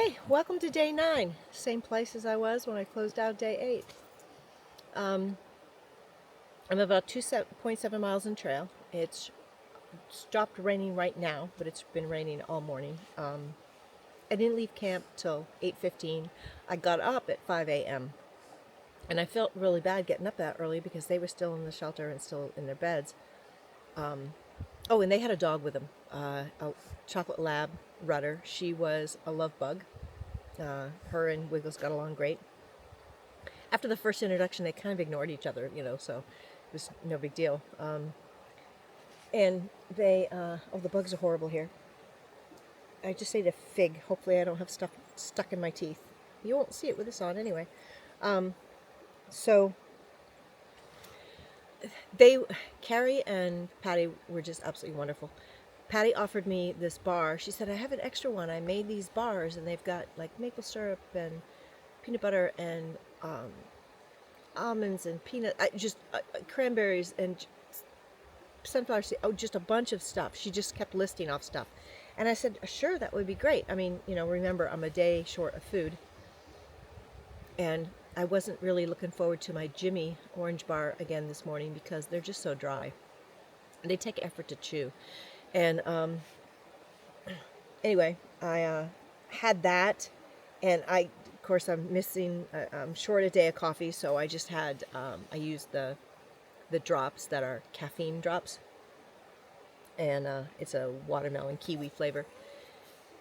Hey, welcome to day 9. Same place as I was when I closed out day 8. I'm about 2.7 miles in trail. It's stopped raining right now, but it's been raining all morning. I didn't leave camp till 8:15. I got up at 5 a.m. and I felt really bad getting up that early because they were still in the shelter and still in their beds. Oh, and they had a dog with them, a chocolate lab Rudder. She was a love bug. Her and Wiggles got along great. After the first introduction, they kind of ignored each other, so it was no big deal. And they, the bugs are horrible here. I just ate a fig. Hopefully I don't have stuff stuck in my teeth. You won't see it with this on anyway. So Carrie and Patty were just absolutely wonderful. Patty offered me this bar. She said, I have an extra one. I made these bars and they've got like maple syrup and peanut butter and almonds and cranberries and sunflower seed. Oh, just a bunch of stuff. She just kept listing off stuff. And I said, sure, that would be great. I mean, remember, I'm a day short of food. And I wasn't really looking forward to my Jimmy orange bar again this morning because they're just so dry. They take effort to chew. And anyway, I had that. And of course, I'm short a day of coffee. So I just had, I used the drops that are caffeine drops. And it's a watermelon kiwi flavor.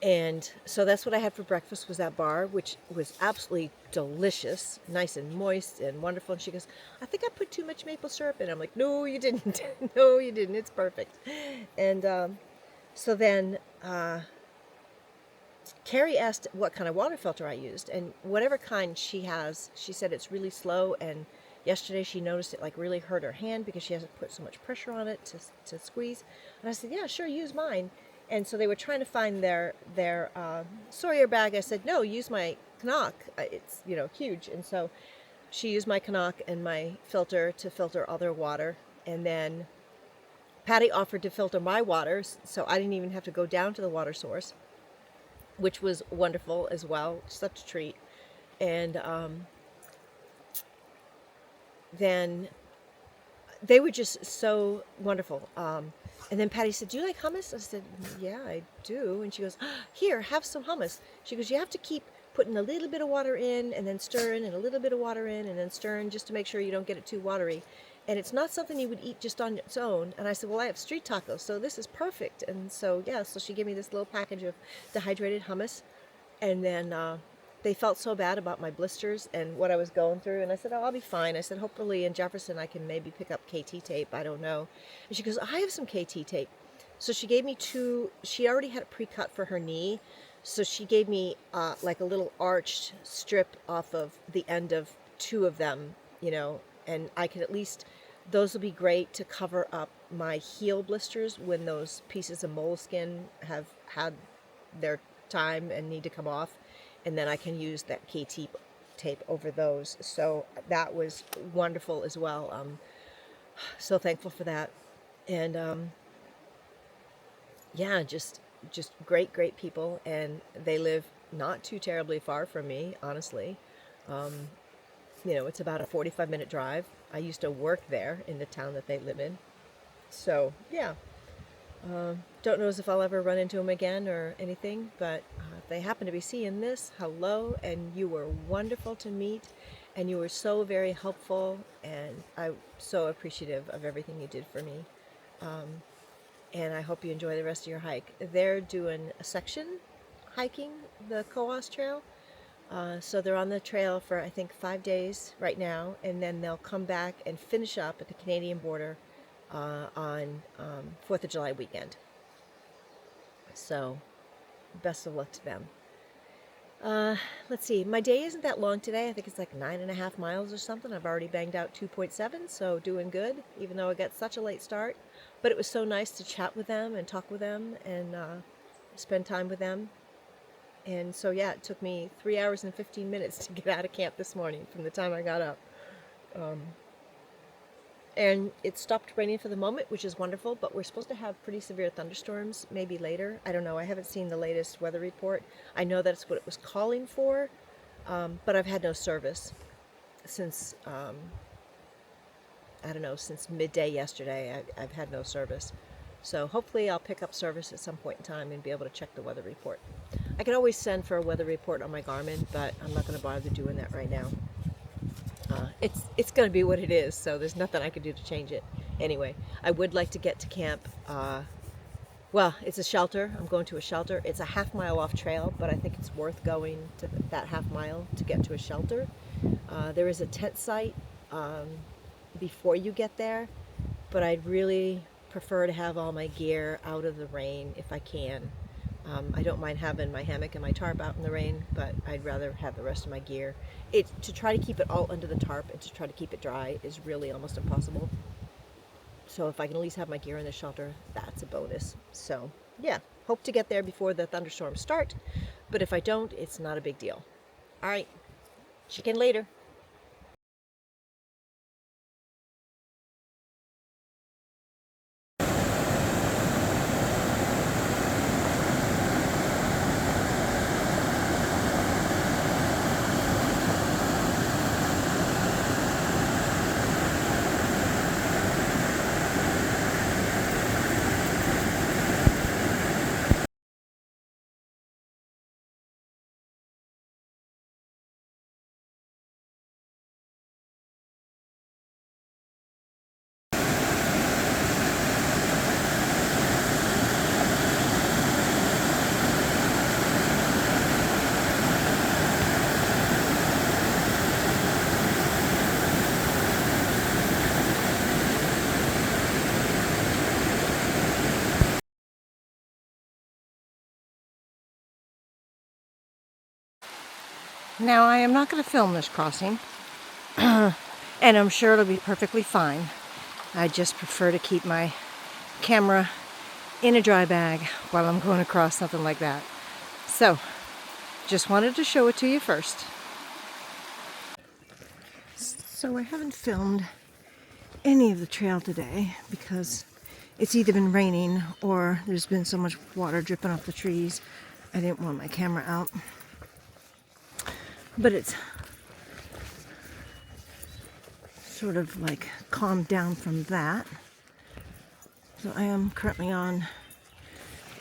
And so that's what I had for breakfast, was that bar, which was absolutely delicious, nice and moist and wonderful. And she goes, I think I put too much maple syrup in. I'm like, no, you didn't. No, you didn't. It's perfect. And so then Carrie asked what kind of water filter I used. And whatever kind she has, she said it's really slow. And yesterday she noticed it like really hurt her hand because she hasn't put so much pressure on it to squeeze. And I said, yeah, sure, use mine. And so they were trying to find their Sawyer bag. I said, no, use my Canuck. It's, huge. And so she used my Canuck and my filter to filter all their water. And then Patty offered to filter my water, so I didn't even have to go down to the water source, which was wonderful as well. Such a treat. And then they were just so wonderful. And then Patty said, do you like hummus? I said, yeah, I do. And she goes, here, have some hummus. She goes, you have to keep putting a little bit of water in and then stirring and a little bit of water in and then stirring just to make sure you don't get it too watery. And it's not something you would eat just on its own. And I said, well, I have street tacos, so this is perfect. And so, yeah, so she gave me this little package of dehydrated hummus. And then they felt so bad about my blisters and what I was going through. And I said, oh, I'll be fine. I said, hopefully in Jefferson I can maybe pick up KT tape. I don't know. And she goes, I have some KT tape. So she gave me 2. She already had it pre-cut for her knee. So she gave me like a little arched strip off of the end of 2 of them, and I could at least, those will be great to cover up my heel blisters when those pieces of moleskin have had their time and need to come off. And then I can use that KT tape over those. So that was wonderful as well. So thankful for that. And yeah, just great people. And they live not too terribly far from me, honestly. It's about a 45-minute drive. I used to work there in the town that they live in. So yeah. Don't know if I'll ever run into them again or anything, but if they happen to be seeing this, hello, and you were wonderful to meet, and you were so very helpful, and I'm so appreciative of everything you did for me. And I hope you enjoy the rest of your hike. They're doing a section hiking the Cohos Trail. So they're on the trail for, I think, 5 days right now, and then they'll come back and finish up at the Canadian border on 4th of July weekend. So, best of luck to them. Let's see, my day isn't that long today. I think it's like 9.5 miles or something. I've already banged out 2.7, so doing good, even though I got such a late start. But it was so nice to chat with them and talk with them and spend time with them. And so, yeah, it took me 3 hours and 15 minutes to get out of camp this morning from the time I got up. And it stopped raining for the moment, which is wonderful, but we're supposed to have pretty severe thunderstorms maybe later. I don't know. I haven't seen the latest weather report. I know that's what it was calling for, but I've had no service since, I don't know, since midday yesterday. I've had no service. So hopefully I'll pick up service at some point in time and be able to check the weather report. I can always send for a weather report on my Garmin, but I'm not going to bother doing that right now. It's going to be what it is, so there's nothing I can do to change it. Anyway, I would like to get to camp. Well, it's a shelter. I'm going to a shelter. It's a half-mile off trail, but I think it's worth going to that half mile to get to a shelter. There is a tent site before you get there, but I'd really prefer to have all my gear out of the rain if I can. I don't mind having my hammock and my tarp out in the rain, but I'd rather have the rest of my gear. To try to keep it all under the tarp and to try to keep it dry is really almost impossible. So if I can at least have my gear in the shelter, that's a bonus. So yeah, hope to get there before the thunderstorms start, but if I don't, it's not a big deal. All right, check in later. Now, I am not going to film this crossing, and I'm sure it'll be perfectly fine. I just prefer to keep my camera in a dry bag while I'm going across something like that. So, just wanted to show it to you first. So I haven't filmed any of the trail today because it's either been raining or there's been so much water dripping off the trees. I didn't want my camera out. But it's sort of like calmed down from that. So I am currently on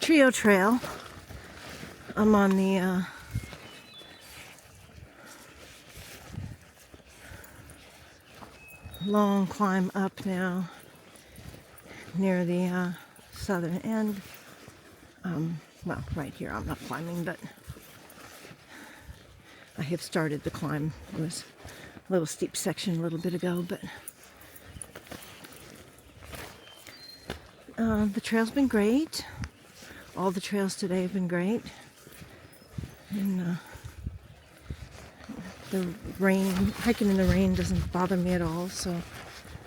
Trio Trail. I'm on the long climb up now near the southern end. Well, right here I'm not climbing, but I have started the climb. It was a little steep section a little bit ago, but the trail's been great. All the trails today have been great. And the rain, hiking in the rain doesn't bother me at all, so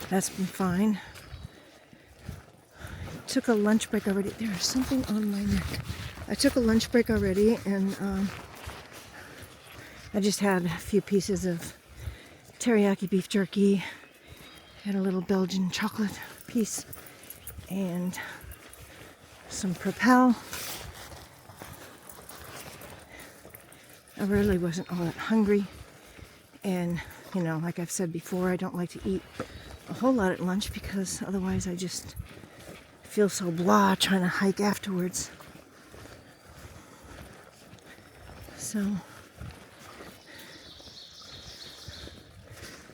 that's been fine. Took a lunch break already. There's something on my neck. I took a lunch break already, and I just had a few pieces of teriyaki beef jerky, had a little Belgian chocolate piece, and some Propel. I really wasn't all that hungry, and you know, like I've said before, I don't like to eat a whole lot at lunch because otherwise I just feel so blah trying to hike afterwards. So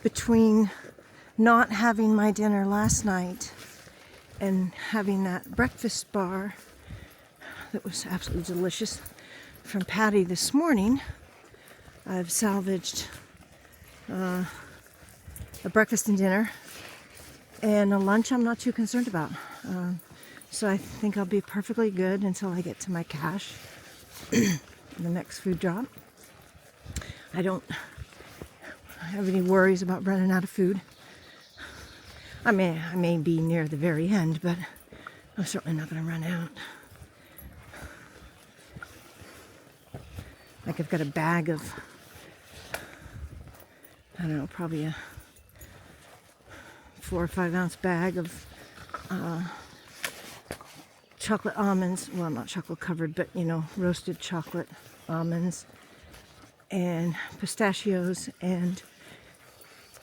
between not having my dinner last night and having that breakfast bar that was absolutely delicious from Patty this morning, I've salvaged a breakfast and dinner, and a lunch I'm not too concerned about. So I think I'll be perfectly good until I get to my cache, the next food drop. I don't have any worries about running out of food. I may be near the very end, but I'm certainly not going to run out. Like I've got a bag of, I don't know, probably a 4 or 5 ounce bag of chocolate almonds. Well, not chocolate covered, but you know, roasted chocolate almonds and pistachios and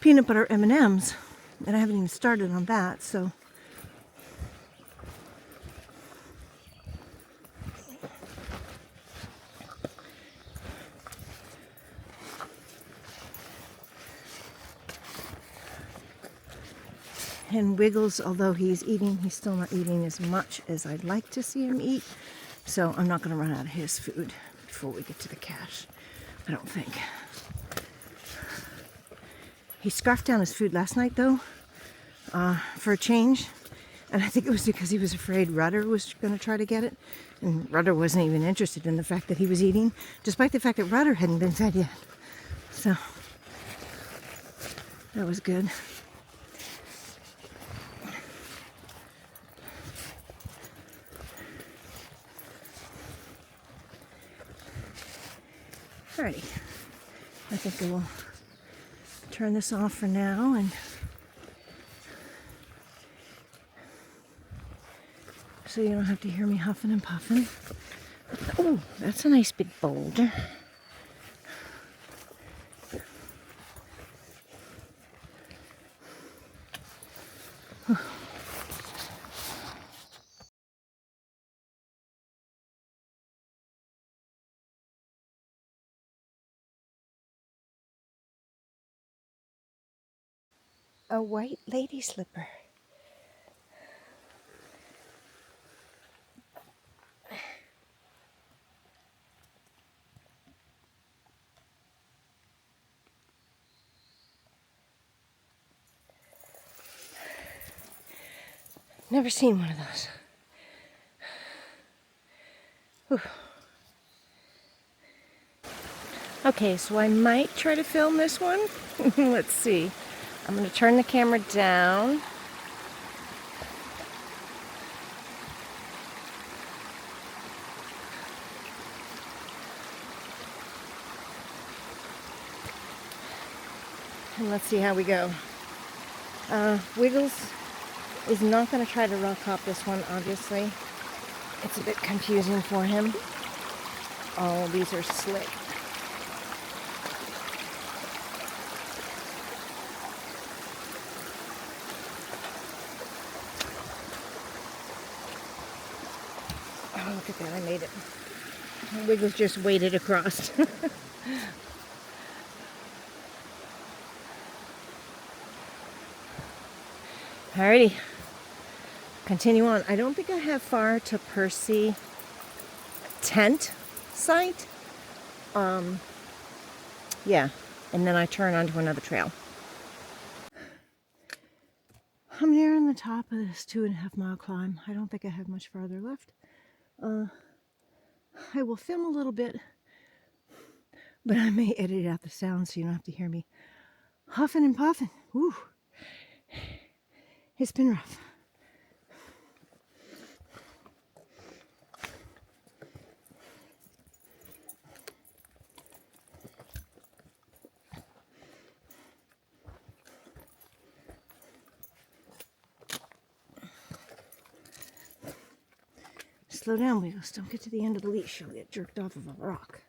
peanut butter M&Ms. And I haven't even started on that, so. And Wiggles, although he's eating, he's still not eating as much as I'd like to see him eat. So I'm not going to run out of his food before we get to the cache, I don't think. He scarfed down his food last night, though, for a change. And I think it was because he was afraid Rudder was going to try to get it. And Rudder wasn't even interested in the fact that he was eating, despite the fact that Rudder hadn't been fed yet. So that was good. Alrighty, I think I will turn this off for now, and so you don't have to hear me huffing and puffing. Oh, that's a nice big boulder. A white lady slipper. Never seen one of those. Whew. Okay, so I might try to film this one. Let's see. I'm going to turn the camera down. And let's see how we go. Wiggles is not going to try to rock hop this one, obviously. It's a bit confusing for him. Oh, these are slick. Oh, look at that, I made it. Wiggles just waded across. Alrighty, continue on. I don't think I have far to Percy tent site. Yeah, and then I turn onto another trail. I'm nearing the top of this 2.5 mile climb. I don't think I have much farther left. I will film a little bit, but I may edit out the sound so you don't have to hear me huffing and puffing. Woo. It's been rough. Slow down, Wiggles. Don't get to the end of the leash. You'll get jerked off of a rock.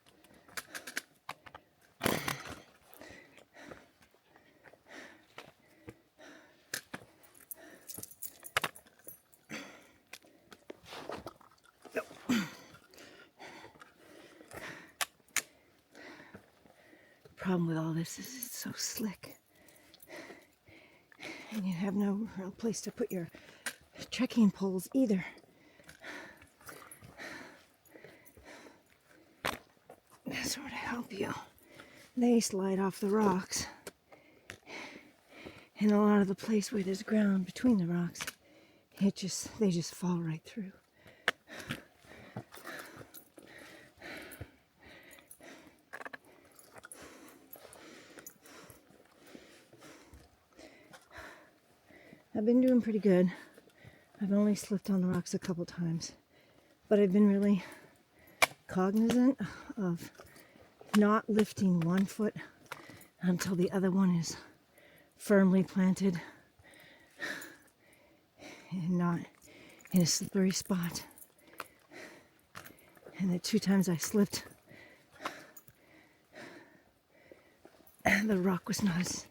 Problem with all this is it's so slick. And you have no real place to put your trekking poles either. Sort of help you. They slide off the rocks. And a lot of the place where there's ground between the rocks, they just fall right through. I've been doing pretty good. I've only slipped on the rocks a couple times, but I've been really cognizant of not lifting one foot until the other one is firmly planted and not in a slippery spot. And the 2 times I slipped, the rock was not as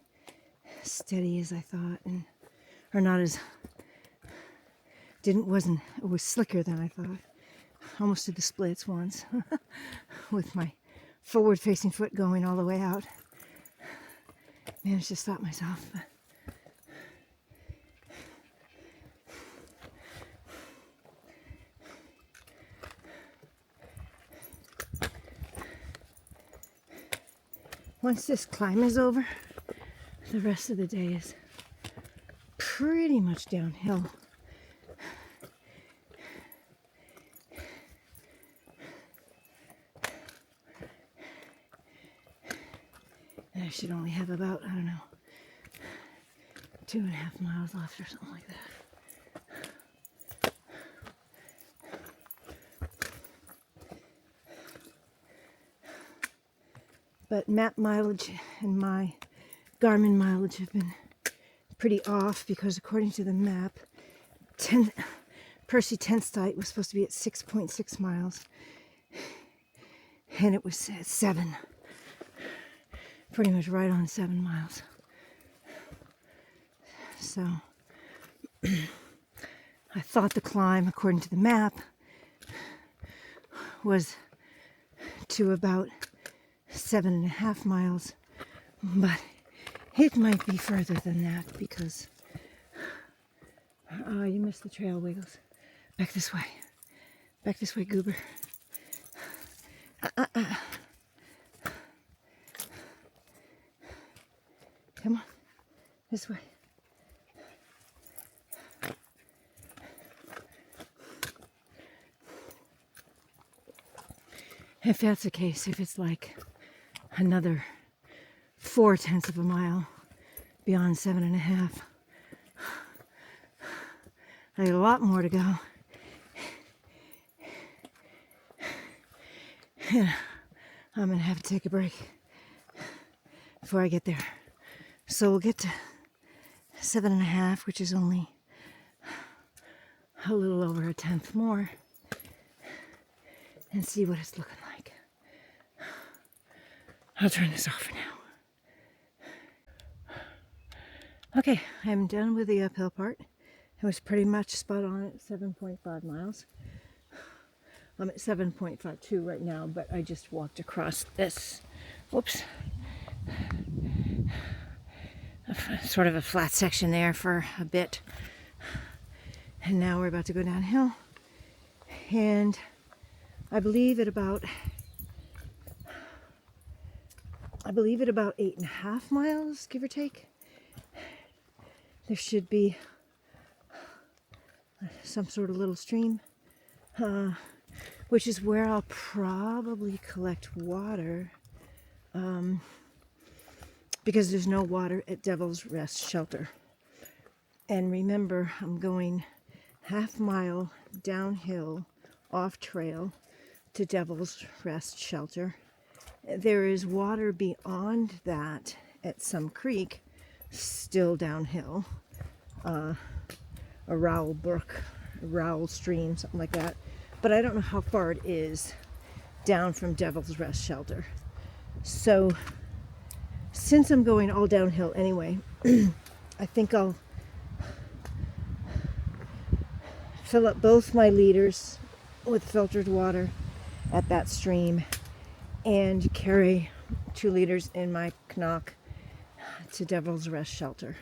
steady as I thought, or not as, it was slicker than I thought. Almost did the splits once with my forward facing foot going all the way out. Managed to stop myself. Once this climb is over, the rest of the day is pretty much downhill. And I should only have about, I don't know, 2.5 miles left or something like that. But map mileage and my Garmin mileage have been pretty off because according to the map, Percy 10th site was supposed to be at 6.6 miles. And it was at 7. Pretty much right on 7 miles. So I thought the climb, according to the map, was to about 7.5 miles, but it might be further than that because you missed the trail, Wiggles. Back this way, Goober. Come on, this way. If that's the case, if it's like another 0.4 of a mile beyond 7.5, I got a lot more to go. And I'm gonna have to take a break before I get there. So we'll get to 7.5, which is only a little over 1/10 more, and see what it's looking like. I'll turn this off for now. Okay, I'm done with the uphill part. It was pretty much spot on at 7.5 miles. I'm at 7.52 right now, but I just walked across this, whoops, sort of a flat section there for a bit. And now we're about to go downhill. And I believe at about 8.5 miles, give or take, there should be some sort of little stream, which is where I'll probably collect water, because there's no water at Devil's Rest Shelter. And remember, I'm going 1/2 mile downhill off trail to Devil's Rest Shelter. There is water beyond that at some creek, still downhill, a Rowell Brook, a Rowell Stream, something like that. But I don't know how far it is down from Devil's Rest Shelter. So since I'm going all downhill anyway, I think I'll fill up both my liters with filtered water at that stream and carry 2 liters in my knock to Devil's Rest Shelter.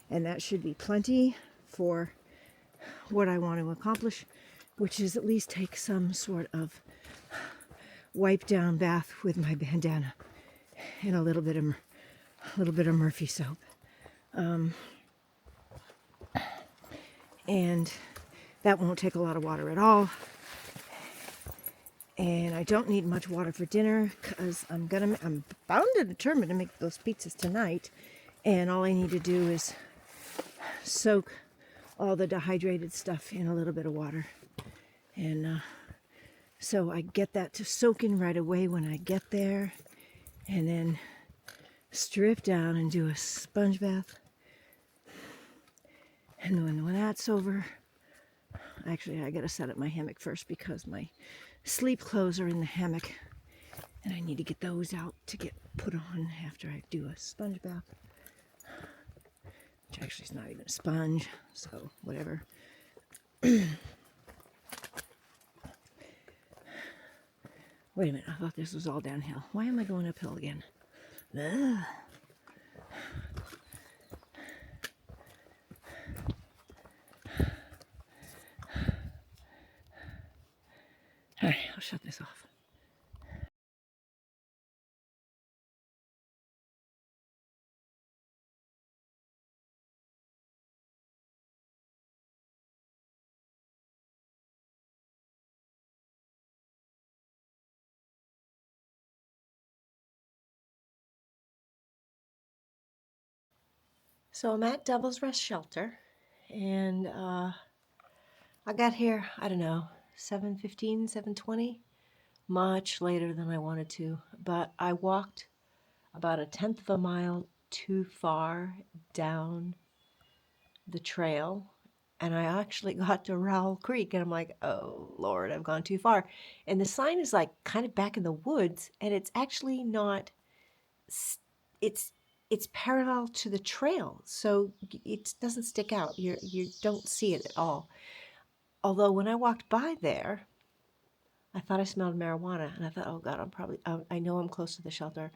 And that should be plenty for what I want to accomplish, which is at least take some sort of wipe down bath with my bandana and a little bit of Murphy soap. And that won't take a lot of water at all. And I don't need much water for dinner because I'm bound and determined to make those pizzas tonight. And all I need to do is soak all the dehydrated stuff in a little bit of water. And so I get that to soak in right away when I get there. And then strip down and do a sponge bath. And then when that's over, actually I gotta set up my hammock first because my sleep clothes are in the hammock and I need to get those out to get put on after I do a sponge bath. Which actually is not even a sponge, so whatever. Wait a minute, I thought this was all downhill. Why am I going uphill again? Ugh. All right, I'll shut this off. So I'm at Devil's Rest Shelter, and I got here, I don't know, 7:15, 7:20, much later than I wanted to, but I walked about a tenth of a mile too far down the trail, and I actually got to Rowell Creek, and I'm like, oh Lord, I've gone too far. And the sign is like kind of back in the woods, and it's actually not, it's it's parallel to the trail, so it doesn't stick out. You don't see it at all. Although when I walked by there, I thought I smelled marijuana, and I thought, oh God, I know I'm close to the shelter.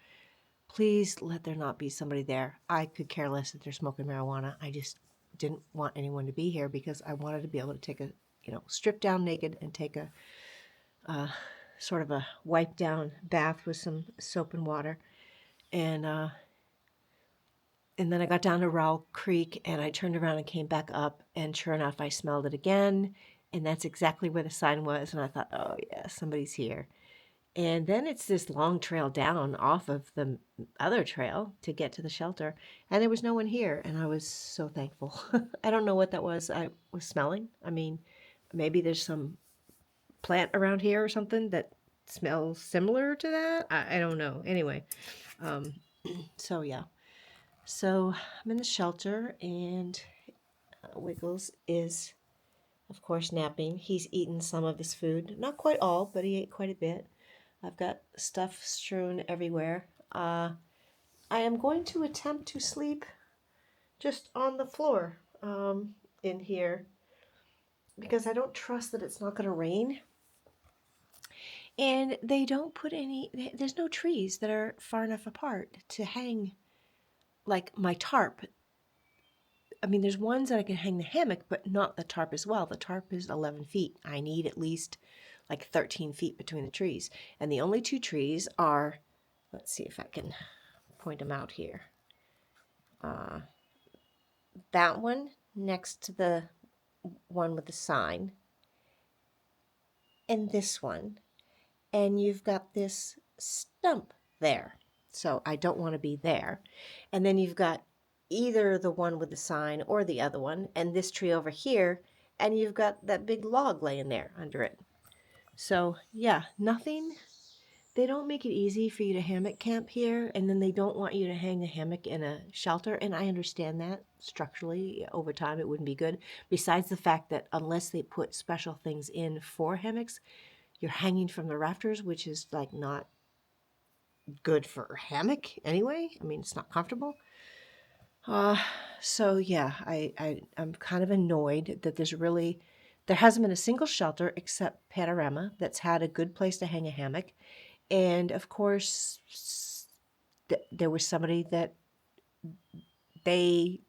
Please let there not be somebody there. I could care less that they're smoking marijuana. I just didn't want anyone to be here because I wanted to be able to take a, strip down naked and take a sort of a wipe down bath with some soap and water. And then I got down to Rowell Creek and I turned around and came back up, and sure enough, I smelled it again. And that's exactly where the sign was. And I thought, oh, yeah, somebody's here. And then it's this long trail down off of the other trail to get to the shelter. And there was no one here. And I was so thankful. I don't know what that was I was smelling. I mean, maybe there's some plant around here or something that smells similar to that. I don't know. Anyway, so yeah. So I'm in the shelter, and Wiggles is, of course, napping. He's eaten some of his food. Not quite all, but he ate quite a bit. I've got stuff strewn everywhere. I am going to attempt to sleep just on the floor in here because I don't trust that it's not going to rain. And they don't put there's no trees that are far enough apart to hang like my tarp. I mean, there's ones that I can hang the hammock, but not the tarp as well. The tarp is 11 feet. I need at least like 13 feet between the trees. And the only two trees are, let's see if I can point them out here. That one next to the one with the sign, and this one. And you've got this stump there. So I don't want to be there. And then you've got either the one with the sign or the other one, and this tree over here, and you've got that big log laying there under it. So yeah, nothing. They don't make it easy for you to hammock camp here, and then they don't want you to hang the hammock in a shelter, and I understand that structurally over time it wouldn't be good. Besides the fact that unless they put special things in for hammocks, you're hanging from the rafters, which is like not good for a hammock anyway. I mean, it's not comfortable. So yeah, I'm kind of annoyed that there hasn't been a single shelter except Panorama that's had a good place to hang a hammock. And of course, there was somebody that they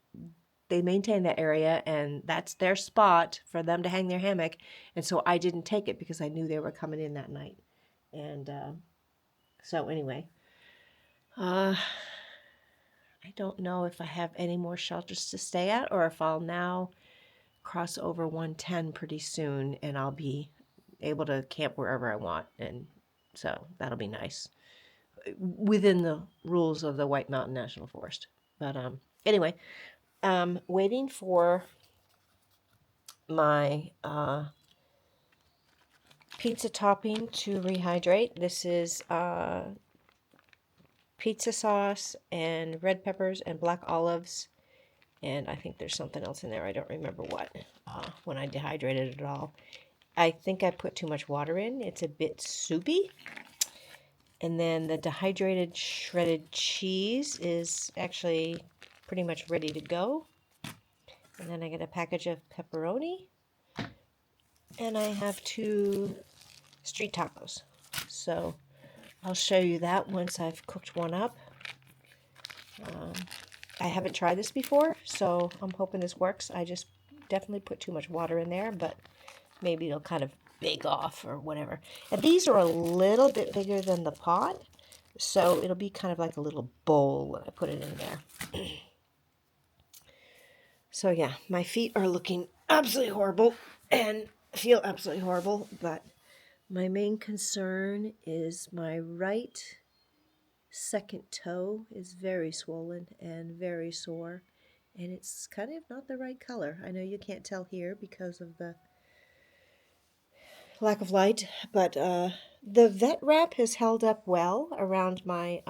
maintain that area, and that's their spot for them to hang their hammock. And so I didn't take it because I knew they were coming in that night. And so anyway, I don't know if I have any more shelters to stay at, or if I'll now cross over 110 pretty soon and I'll be able to camp wherever I want. And so that'll be nice within the rules of the White Mountain National Forest. But anyway, waiting for my pizza topping to rehydrate. This is pizza sauce and red peppers and black olives And I think there's something else in there. I don't remember what when I dehydrated it all. I think I put too much water in. It's a bit soupy. And then the dehydrated shredded cheese is actually pretty much ready to go. And then I get a package of pepperoni. And I have 2 street tacos. So I'll show you that once I've cooked one up. I haven't tried this before, so I'm hoping this works. I just definitely put too much water in there, but maybe it'll kind of bake off or whatever. And these are a little bit bigger than the pot, so it'll be kind of like a little bowl when I put it in there. So yeah, my feet are looking absolutely horrible and feel absolutely horrible, but my main concern is my right second toe is very swollen and very sore, and it's kind of not the right color. I know you can't tell here because of the lack of light, but the vet wrap has held up well around my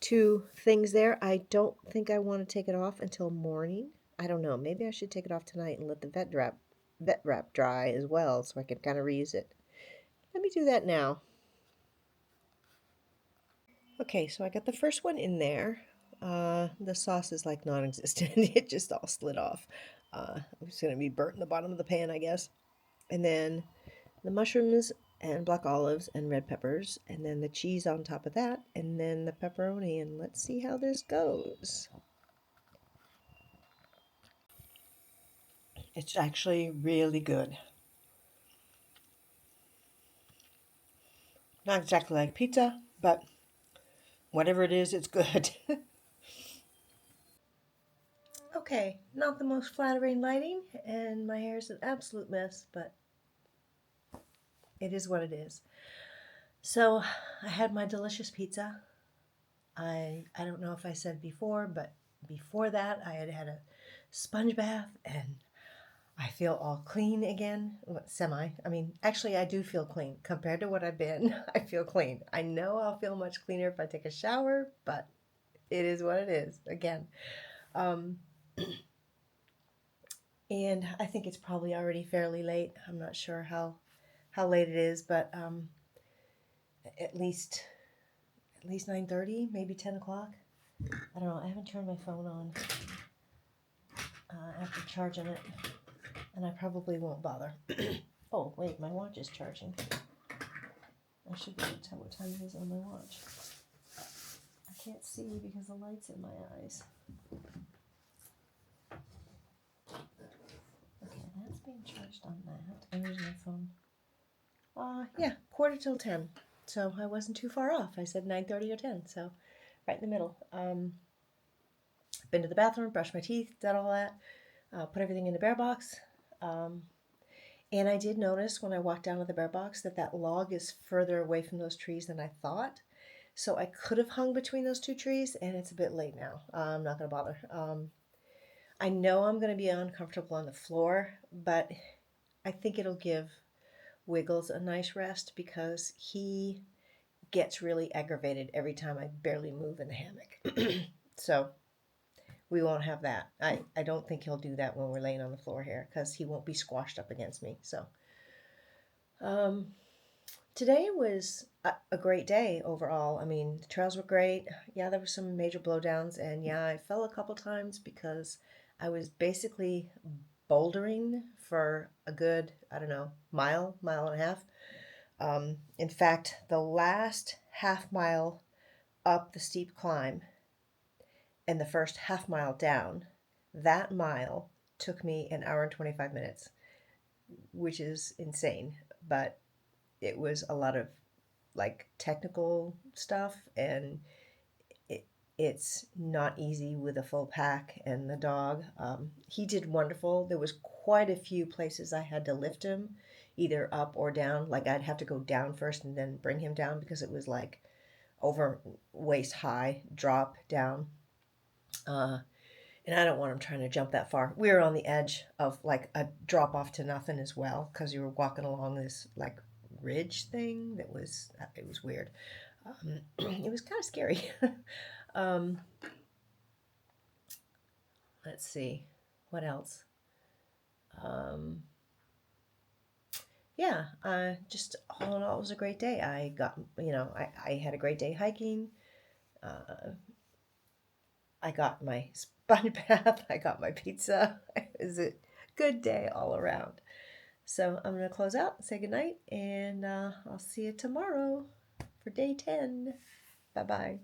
2 things there. I don't think I want to take it off until morning. I don't know. Maybe I should take it off tonight and let the vet wrap dry as well, so I can kind of reuse it. Let me do that now. Okay, so I got the first one in there. The sauce is like non-existent. It just all slid off. It's going to be burnt in the bottom of the pan, I guess. And then the mushrooms and black olives and red peppers, and then the cheese on top of that, and then the pepperoni, and let's see how this goes. It's actually really good. Not exactly like pizza, but whatever it is, it's good. Okay, not the most flattering lighting, and my hair is an absolute mess, but it is what it is. So I had my delicious pizza. I don't know if I said before, but before that I had had a sponge bath and I feel all clean again. Semi. I mean, actually I do feel clean compared to what I've been. I feel clean. I know I'll feel much cleaner if I take a shower, but it is what it is again. Um, and I think it's probably already fairly late. I'm not sure how late it is, but at least 9:30, maybe 10 o'clock. I don't know. I haven't turned my phone on after charging it, and I probably won't bother. Oh, wait, my watch is charging. I should be able to tell what time it is on my watch. I can't see because the light's in my eyes. Okay, that's being charged on that. Where's my phone? Yeah, 10:15. So I wasn't too far off. I said 9:30 or 10, so right in the middle. Been to the bathroom, brushed my teeth, done all that, put everything in the bear box. And I did notice when I walked down to the bear box that log is further away from those trees than I thought. So I could have hung between those 2 trees, and it's a bit late now. I'm not going to bother. I know I'm going to be uncomfortable on the floor, but I think it'll give Wiggles a nice rest because he gets really aggravated every time I barely move in the hammock. So we won't have that. I don't think he'll do that when we're laying on the floor here because he won't be squashed up against me. So today was a great day overall. I mean, the trails were great. Yeah, there were some major blowdowns, and yeah, I fell a couple times because I was basically bouldering for a good, I don't know, mile and a half. In fact, the last half mile up the steep climb and the first half mile down, that mile took me an hour and 25 minutes, which is insane. But it was a lot of like technical stuff, and it's not easy with a full pack and the dog. He did wonderful. There was quite a few places I had to lift him either up or down. Like I'd have to go down first and then bring him down because it was like over waist high drop down. And I don't want him trying to jump that far. We were on the edge of like a drop off to nothing as well because you were walking along this like ridge thing that was, it was weird. It was kind of scary. let's see, what else? Yeah, just all in all, it was a great day. I got, I had a great day hiking. I got my sponge bath. I got my pizza. It was a good day all around. So I'm going to close out, say goodnight, and I'll see you tomorrow for day 10. Bye-bye.